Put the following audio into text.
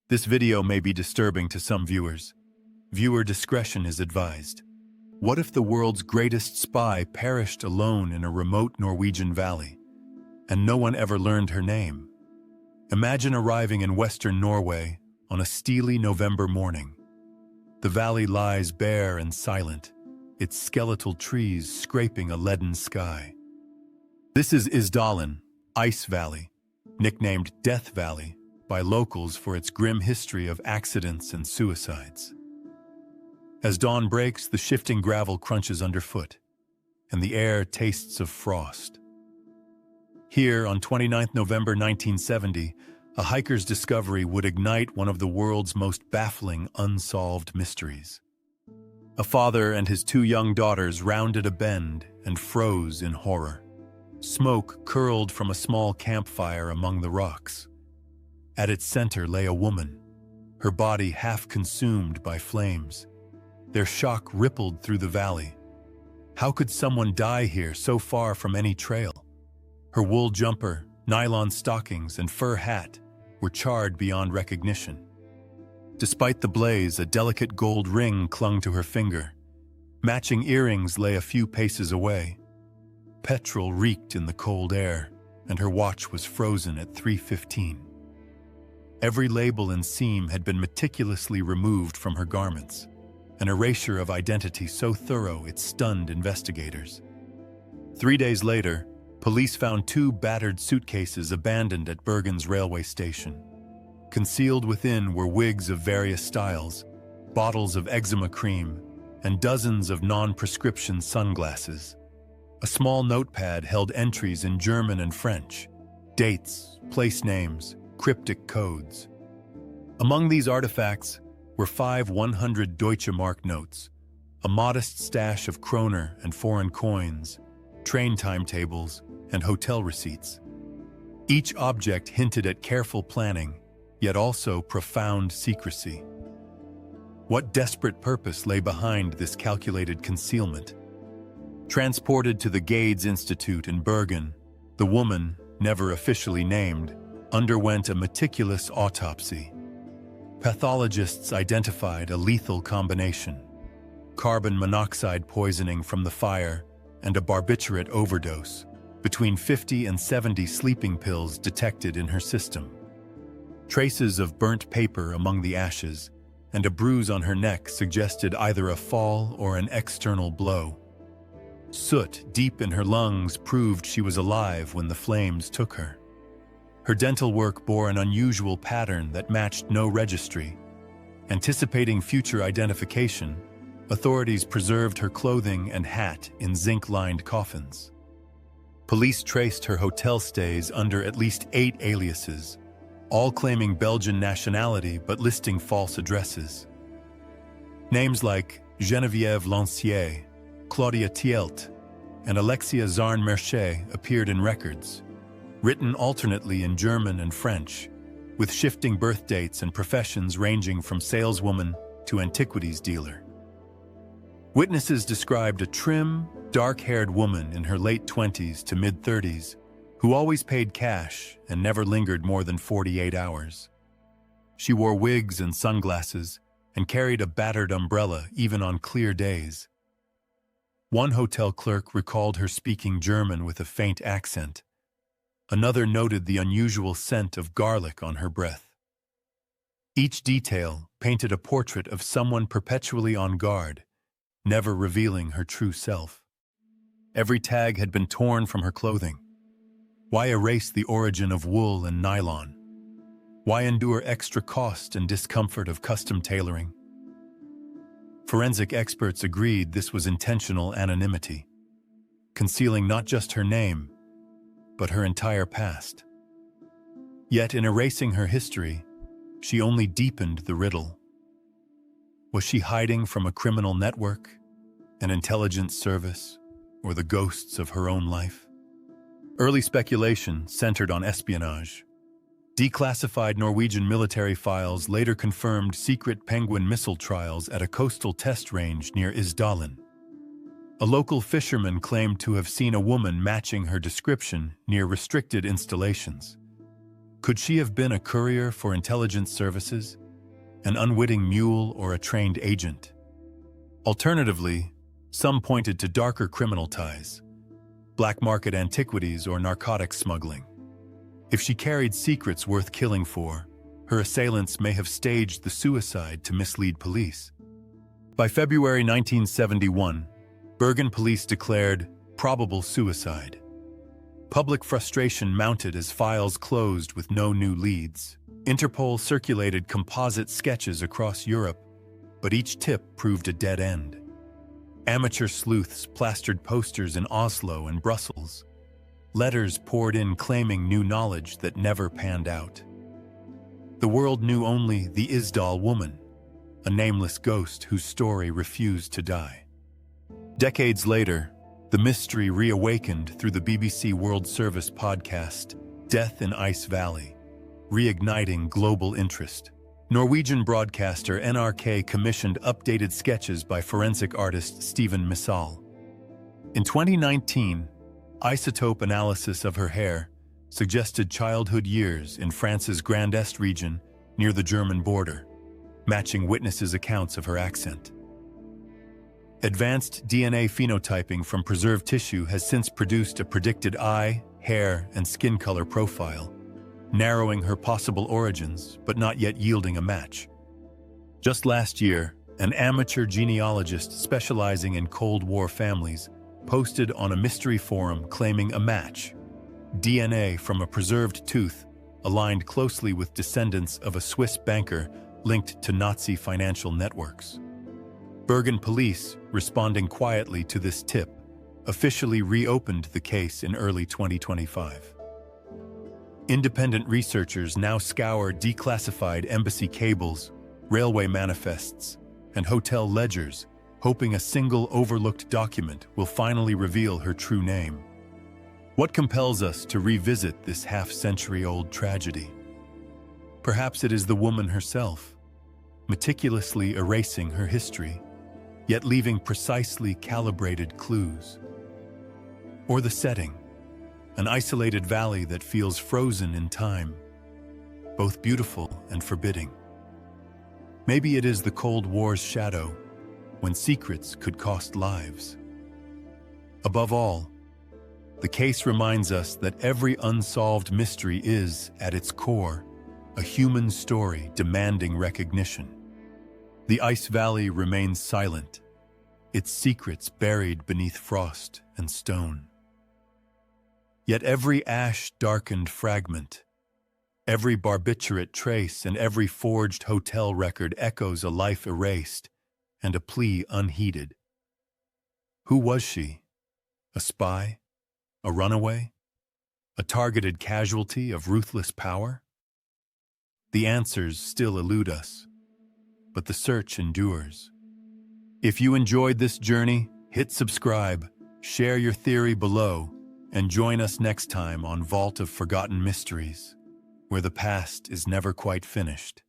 This video may be disturbing to some viewers. Viewer discretion is advised. What if the world's greatest spy perished alone in a remote Norwegian valley, and no one ever learned her name? Imagine arriving in western Norway on a steely November morning. The valley lies bare and silent, its skeletal trees scraping a leaden sky. This is Isdalen, Ice Valley, nicknamed Death Valley by locals for its grim history of accidents and suicides. As dawn breaks, the shifting gravel crunches underfoot, and the air tastes of frost. Here, on 29 November 1970, a hiker's discovery would ignite one of the world's most baffling unsolved mysteries. A father and his two young daughters rounded a bend and froze in horror. Smoke curled from a small campfire among the rocks. At its center lay a woman, her body half consumed by flames. Their shock rippled through the valley. How could someone die here so far from any trail? Her wool jumper, nylon stockings, and fur hat were charred beyond recognition. Despite the blaze, a delicate gold ring clung to her finger. Matching earrings lay a few paces away. Petrol reeked in the cold air, and her watch was frozen at 3:15. Every label and seam had been meticulously removed from her garments, an erasure of identity so thorough it stunned investigators. 3 days later, police found two battered suitcases abandoned at Bergen's railway station. Concealed within were wigs of various styles, bottles of eczema cream, and dozens of non-prescription sunglasses. A small notepad held entries in German and French, dates, place names, cryptic codes. Among these artifacts were 5 100 Deutsche Mark notes, a modest stash of kroner and foreign coins, train timetables, and hotel receipts. Each object hinted at careful planning, yet also profound secrecy. What desperate purpose lay behind this calculated concealment? Transported to the Gades Institute in Bergen, the woman, never officially named, underwent a meticulous autopsy. Pathologists identified a lethal combination: carbon monoxide poisoning from the fire and a barbiturate overdose, between 50 and 70 sleeping pills detected in her system. Traces of burnt paper among the ashes and a bruise on her neck suggested either a fall or an external blow. Soot deep in her lungs proved she was alive when the flames took her. Her dental work bore an unusual pattern that matched no registry. Anticipating future identification, authorities preserved her clothing and hat in zinc-lined coffins. Police traced her hotel stays under at least 8 aliases, all claiming Belgian nationality but listing false addresses. Names like Geneviève Lancier, Claudia Thielt, and Alexia Zarn-Mercier appeared in records, written alternately in German and French, with shifting birth dates and professions ranging from saleswoman to antiquities dealer. Witnesses described a trim, dark-haired woman in her late 20s to mid-30s who always paid cash and never lingered more than 48 hours. She wore wigs and sunglasses and carried a battered umbrella even on clear days. One hotel clerk recalled her speaking German with a faint accent. Another noted the unusual scent of garlic on her breath. Each detail painted a portrait of someone perpetually on guard, never revealing her true self. Every tag had been torn from her clothing. Why erase the origin of wool and nylon? Why endure extra cost and discomfort of custom tailoring? Forensic experts agreed this was intentional anonymity, concealing not just her name, but her entire past. Yet in erasing her history, she only deepened the riddle. Was she hiding from a criminal network, an intelligence service, or the ghosts of her own life? Early speculation centered on espionage. Declassified Norwegian military files later confirmed secret Penguin missile trials at a coastal test range near Isdalen. A local fisherman claimed to have seen a woman matching her description near restricted installations. Could she have been a courier for intelligence services, an unwitting mule, or a trained agent? Alternatively, some pointed to darker criminal ties, black market antiquities or narcotics smuggling. If she carried secrets worth killing for, her assailants may have staged the suicide to mislead police. By February 1971, Bergen police declared probable suicide. Public frustration mounted as files closed with no new leads. Interpol circulated composite sketches across Europe, but each tip proved a dead end. Amateur sleuths plastered posters in Oslo and Brussels. Letters poured in claiming new knowledge that never panned out. The world knew only the Isdal Woman, a nameless ghost whose story refused to die. Decades later, the mystery reawakened through the BBC World Service podcast, Death in Ice Valley, reigniting global interest. Norwegian broadcaster NRK commissioned updated sketches by forensic artist Stephen Missal. In 2019, isotope analysis of her hair suggested childhood years in France's Grand Est region near the German border, matching witnesses' accounts of her accent. Advanced DNA phenotyping from preserved tissue has since produced a predicted eye, hair, and skin color profile, narrowing her possible origins but not yet yielding a match. Just last year, an amateur genealogist specializing in Cold War families posted on a mystery forum claiming a match. DNA from a preserved tooth aligned closely with descendants of a Swiss banker linked to Nazi financial networks. Bergen police, responding quietly to this tip, officially reopened the case in early 2025. Independent researchers now scour declassified embassy cables, railway manifests, and hotel ledgers, hoping a single overlooked document will finally reveal her true name. What compels us to revisit this half-century-old tragedy? Perhaps it is the woman herself, meticulously erasing her history, yet leaving precisely calibrated clues. Or the setting, an isolated valley that feels frozen in time, both beautiful and forbidding. Maybe it is the Cold War's shadow, when secrets could cost lives. Above all, the case reminds us that every unsolved mystery is, at its core, a human story demanding recognition. The Ice Valley remains silent, its secrets buried beneath frost and stone. Yet every ash-darkened fragment, every barbiturate trace, and every forged hotel record echoes a life erased and a plea unheeded. Who was she? A spy? A runaway? A targeted casualty of ruthless power? The answers still elude us, but the search endures. If you enjoyed this journey, hit subscribe, share your theory below, and join us next time on Vault of Forgotten Mysteries, where the past is never quite finished.